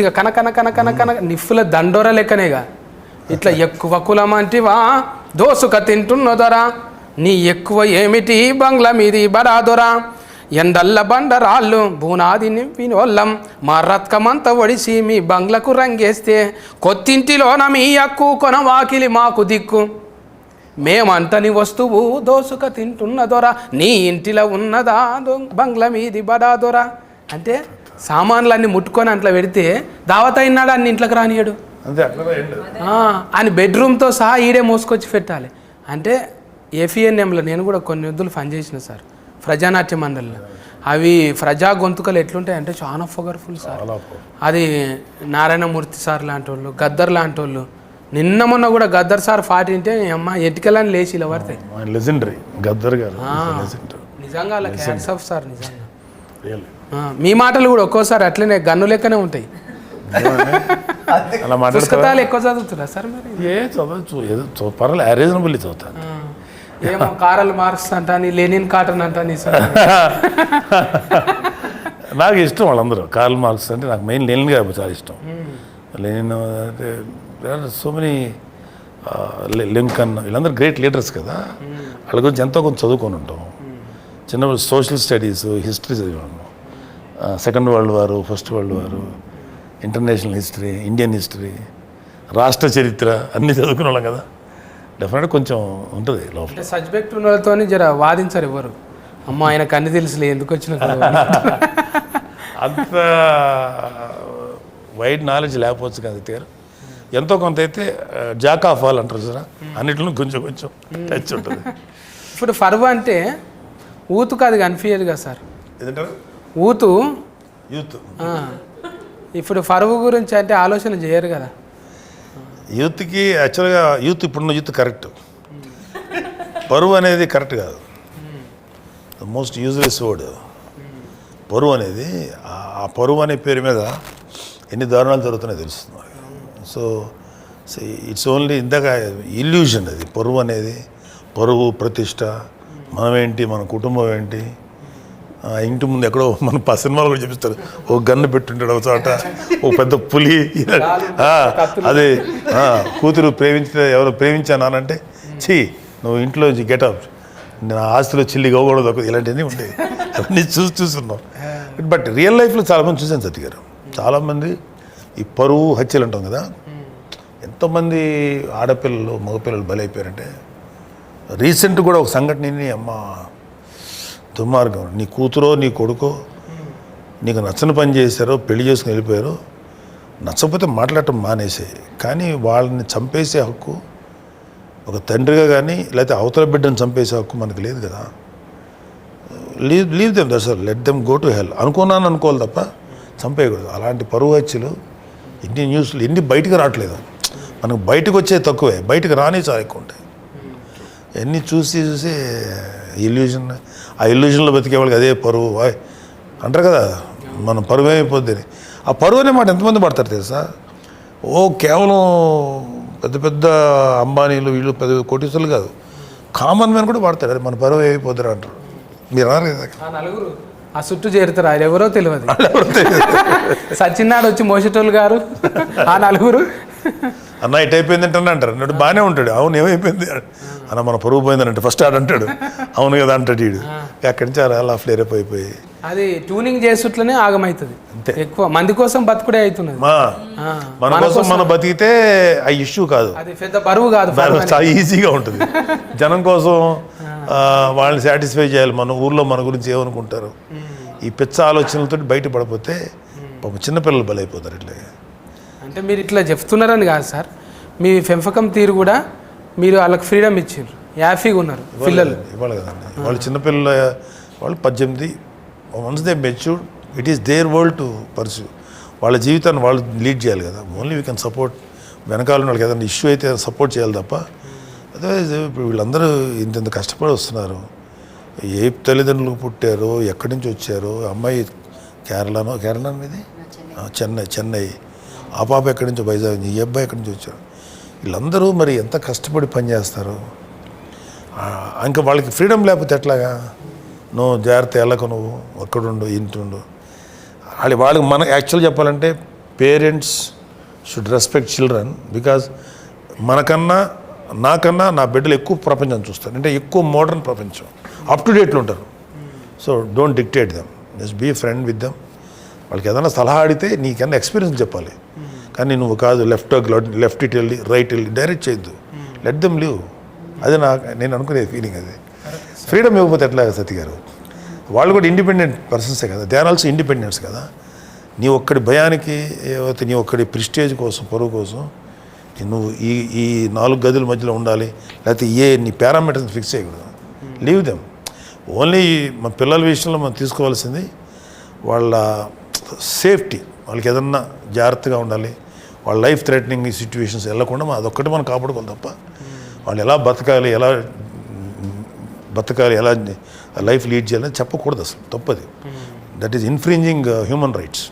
ఉట్టిగా కన నిప్పుల దండోర లెక్కనేగా ఇట్లా ఎక్కువ కులం అంటివా దోసుక తింటున్నదొరా నీ ఎక్కువ ఏమిటి బంగ్లా మీది బరాదొరా ఎండల్ల బండరాళ్ళు బూనాది నింపినోళ్ళం మా రత్కమంతా ఒడిసి మీ బంగ్లకు రంగేస్తే కొత్తింటిలోన మీ అక్కు కొన వాకిలి మాకు దిక్కు మేమంతని వస్తువు దోసుక తింటున్నదొరా నీ ఇంటిలో ఉన్నదా బంగ్లా మీది బడాదొరా అంటే సామాన్లన్నీ ముట్టుకొని అట్లా పెడితే దావత అయినాడు అన్ని ఇంట్లోకి రానియడు అని బెడ్రూమ్తో సహా ఈడే మోసుకొచ్చి పెట్టాలి అంటే ఏఫీఎన్ఎంలో నేను కూడా కొన్ని వద్దులు పని చేసిన సార్ ప్రజానాట్య మండలిలో అవి ప్రజా గొంతుకలు ఎట్లుంటాయి అంటే చాలా పొగర్ఫుల్ సార్ అది నారాయణమూర్తి సార్ లాంటి వాళ్ళు గద్దర్ లాంటి వాళ్ళు నిన్న మొన్న కూడా గద్దర్ సార్ పాట వింటే అమ్మ ఎటుకెళ్ళని లేచి ఇలా పడతాయి లెజెండరీ గద్దర్ గారు నిజంగా అలా హ్యాట్స్ ఆఫ్ సార్ నిజంగా మీ మాటలు కూడా ఒక్కోసారి అట్లనే గన్ను లెక్కనే ఉంటాయి అలా పుస్తకాలు ఎక్కువ చదువుతున్నా సార్ మరి చదవచ్చు ఏదో పర్వాలేదు రీజనబుల్లీ చదువుతాను ఏమో కారల్ మార్క్స్ అంటాని లెనిన్ కాటన్ అంటాని సార్ నాకు ఇష్టం వాళ్ళందరూ కార్ల్ మార్క్స్ అంటే నాకు మెయిన్ లెనిన్ గారు చాలా ఇష్టం లెనిన్ అంటే సో మెనీ లింకన్ వీళ్ళందరూ గ్రేట్ లీడర్స్ కదా వాళ్ళ గురించి ఎంతో కొంత చదువుకొని ఉంటాం చిన్నప్పుడు సోషల్ స్టడీస్ హిస్టరీ చదివాను సెకండ్ వరల్డ్ వారు ఫస్ట్ వరల్డ్ వారు ఇంటర్నేషనల్ హిస్టరీ ఇండియన్ హిస్టరీ రాష్ట్ర చరిత్ర అన్నీ చదువుకునే వాళ్ళం కదా డెఫినెట్గా కొంచెం ఉంటుంది లోపల సబ్జెక్ట్ ఉన్న వాళ్ళతో జర వాదించారు ఎవరు అమ్మ ఆయనకు అన్ని తెలుసులే ఎందుకు వచ్చిన అంత వైడ్ నాలెడ్జ్ లేకపోవచ్చు కదా తీరు ఎంతో కొంత అయితే జాక్ ఆఫ్ ఆల్ అంటారు సార్ అన్నింటిలో కొంచెం కొంచెం టచ్ ఉంటుంది ఇప్పుడు ఫర్వ్ అంటే ఊతుకు అది కనిపించదు కదా సార్ ఏదంటారు ఊతు యూత్ ఇప్పుడు ఫర్వ్ గురించి అంటే ఆలోచన చేయరు కదా యూత్కి యాక్చువల్గా యూత్ ఇప్పుడున్న యూత్ కరెక్ట్ పరువు అనేది కరెక్ట్ కాదు ద మోస్ట్ యూజ్లెస్ వర్డ్ పరువు అనేది ఆ పరువు అనే పేరు మీద ఎన్ని దారుణాలు జరుగుతున్నాయో తెలుస్తుంది సో ఇట్స్ ఓన్లీ ఇందాక ఇల్యూషన్ అది పరువు అనేది పరువు ప్రతిష్ట మనమేంటి మన కుటుంబం ఏంటి ఇంటి ముందు ఎక్కడో మన సినిమాలు కూడా చూపిస్తారు ఓ గన్ను పెట్టుంటాడు ఒక చోట ఓ పెద్ద పులి అదే కూతురు ప్రేమించిన ఎవరు ప్రేమించానంటే ఛీ నువ్వు ఇంట్లో గెటప్ నా ఆస్తిలో చిల్లి గోగూడదు ఇలాంటివన్నీ ఉంటాయి అవన్నీ చూస్తున్నాం బట్ రియల్ లైఫ్లో చాలామంది చూసాను సత్య గారు చాలామంది ఈ పరువు హత్యలు అంటాం కదా ఎంతోమంది ఆడపిల్లలు మగపిల్లలు బలైపోయారంటే రీసెంట్ కూడా ఒక సంఘటనని అమ్మ దుర్మార్గం నీ కూతురో నీ కొడుకో నీకు నచ్చని పని చేశారో పెళ్లి చేసుకుని వెళ్ళిపోయారో నచ్చకపోతే మాట్లాడటం మానేసాయి కానీ వాళ్ళని చంపేసే హక్కు ఒక తండ్రిగా కానీ లేకపోతే అవతల బిడ్డను చంపేసే హక్కు మనకు లేదు కదా leave them that's all let them go to hell అనుకోవాలి తప్ప చంపేయకూడదు అలాంటి పరువు హత్యలు ఎన్ని న్యూస్లు ఎన్ని బయటకు రావట్లేదు మనకు బయటకు వచ్చేది తక్కువే బయటకు రాని చాలా ఎక్కువ ఉంటాయి ఎన్ని చూసి ఇల్యూజన్ ఆ ఇల్యూజన్లో బతికే వాళ్ళకి అదే పరువు అంటారు కదా మనం పరువు ఏమైపోద్ది అని ఆ పరువు అనే మాట ఎంతమంది పడతారు తెలుసా కేవలం పెద్ద పెద్ద అంబానీలు వీళ్ళు పెద్ద కోటీసులు కాదు కామన్ మ్యాన్ కూడా పడతారు అదే మన పరువు ఏమైపోతారు అంటారు మీరు అన్నారు కదా నలుగురు ఆ చుట్టూ చేరుతారు ఆయన ఎవరో తెలియదు సచిన్నాడు వచ్చి మోసేటోళ్ళు గారు ఆ నలుగురు అన్న ఇటు అయిపోయిందంటే అంటారు అన్నాడు బాగానే ఉంటాడు అవును ఏమైపోయింది అన్న మన పరువు పోయిందని ఫస్ట్ ఆడంటాడు అవును కదా అంటాడు వీడు అక్కడి నుంచి అలా ఫ్లేరప్ అయిపోయి అది ట్యూనింగ్ చేస్తుట్లనే ఆగమవుతుంది అంతే ఎక్కువ మంది కోసం బతుకుడే అవుతున్నది మన కోసం మనం బతికితే ఆ ఇష్యూ కాదు అది పెద్ద బరువు కాదు చాలా ఈజీగా ఉంటుంది జనం కోసం వాళ్ళని సాటిస్ఫై చేయాలి మన ఊర్లో మన గురించి ఏమనుకుంటారు ఈ పిచ్చ ఆలోచనలతో బయటపడిపోతే చిన్నపిల్లలు బలైపోతారు ఇట్లా అంటే మీరు ఇట్లా చెప్తున్నారని కాదు సార్ మీ పెంపకం తీరు కూడా మీరు వాళ్ళకి ఫ్రీడమ్ ఇచ్చారు హ్యాపీగా ఉన్నారు పిల్లలు ఇవ్వాలి కదండి వాళ్ళు చిన్నపిల్లల వాళ్ళు 18 once they matured it is their world to pursue వాళ్ళ జీవితాన్ని వాళ్ళు లీడ్ చేయాలి కదా ఓన్లీ వీ కెన్ సపోర్ట్ వెనకాల వాళ్ళకి ఏదైనా ఇష్యూ అయితే సపోర్ట్ చేయాలి తప్ప అదర్వైజ్ ఇప్పుడు వీళ్ళందరూ ఇంత కష్టపడి వస్తున్నారు ఏ తల్లిదండ్రులకు పుట్టారో ఎక్కడి నుంచి వచ్చారో అమ్మాయి కేరళ మీది చెన్నై ఆ పాప ఎక్కడి నుంచో వైజాగ్ ఈ అబ్బాయి ఎక్కడి నుంచి వచ్చారు వీళ్ళందరూ మరి ఎంత కష్టపడి పనిచేస్తారు ఇంకా వాళ్ళకి ఫ్రీడమ్ లేకపోతే ఎట్లాగా నువ్వు జాగ్రత్త వెళ్ళకు నువ్వు అక్కడుండు ఇంటుండు వాళ్ళకి మన యాక్చువల్ చెప్పాలంటే parents should respect children because నాకన్నా నా బిడ్డలు ఎక్కువ ప్రపంచం చూస్తారు, అంటే ఎక్కువ మోడర్న్ ప్రపంచం, అప్ టు డేట్లో ఉంటారు. So don't dictate them, just be friend with them. వాళ్ళకి ఏదైనా సలహా అడిగితే నీకన్నా ఎక్స్పీరియన్స్ చెప్పాలి, కానీ నువ్వు కాదు లెఫ్ట్ ఇట్ వెళ్ళి రైట్ వెళ్ళి డైరెక్ట్ చేయొద్దు. Let them live. అది నేను అనుకునే ఫీలింగ్. అది ఫ్రీడమ్ ఇవ్వకపోతే ఎట్లా సతీ గారు? వాళ్ళు కూడా ఇండిపెండెంట్ పర్సన్సే కదా, దే ఆర్ ఆల్సో ఇండిపెండెన్స్ కదా. నీ ఒక్కడి భయానికి ఏవైతే నీ ఒక్కడి ప్రిస్టేజ్ కోసం, పరువు కోసం నువ్వు ఈ 4 గదుల మధ్యలో ఉండాలి, లేకపోతే నీ పారామీటర్స్ ఫిక్స్ చేయకూడదు. Leave them. ఓన్లీ మా పిల్లల విషయంలో మనం తీసుకోవాల్సింది వాళ్ళ సేఫ్టీ, వాళ్ళకి ఏదన్నా జాగ్రత్తగా ఉండాలి, వాళ్ళ లైఫ్ థ్రెటనింగ్ సిచ్యువేషన్స్ వెళ్ళకుండా అదొక్కటి మనం కాపాడుకోవాలి తప్ప వాళ్ళు ఎలా బతకాలి, ఎలా లైఫ్ లీడ్ చేయాలని చెప్పకూడదు. అసలు తప్పది. That is infringing human rights.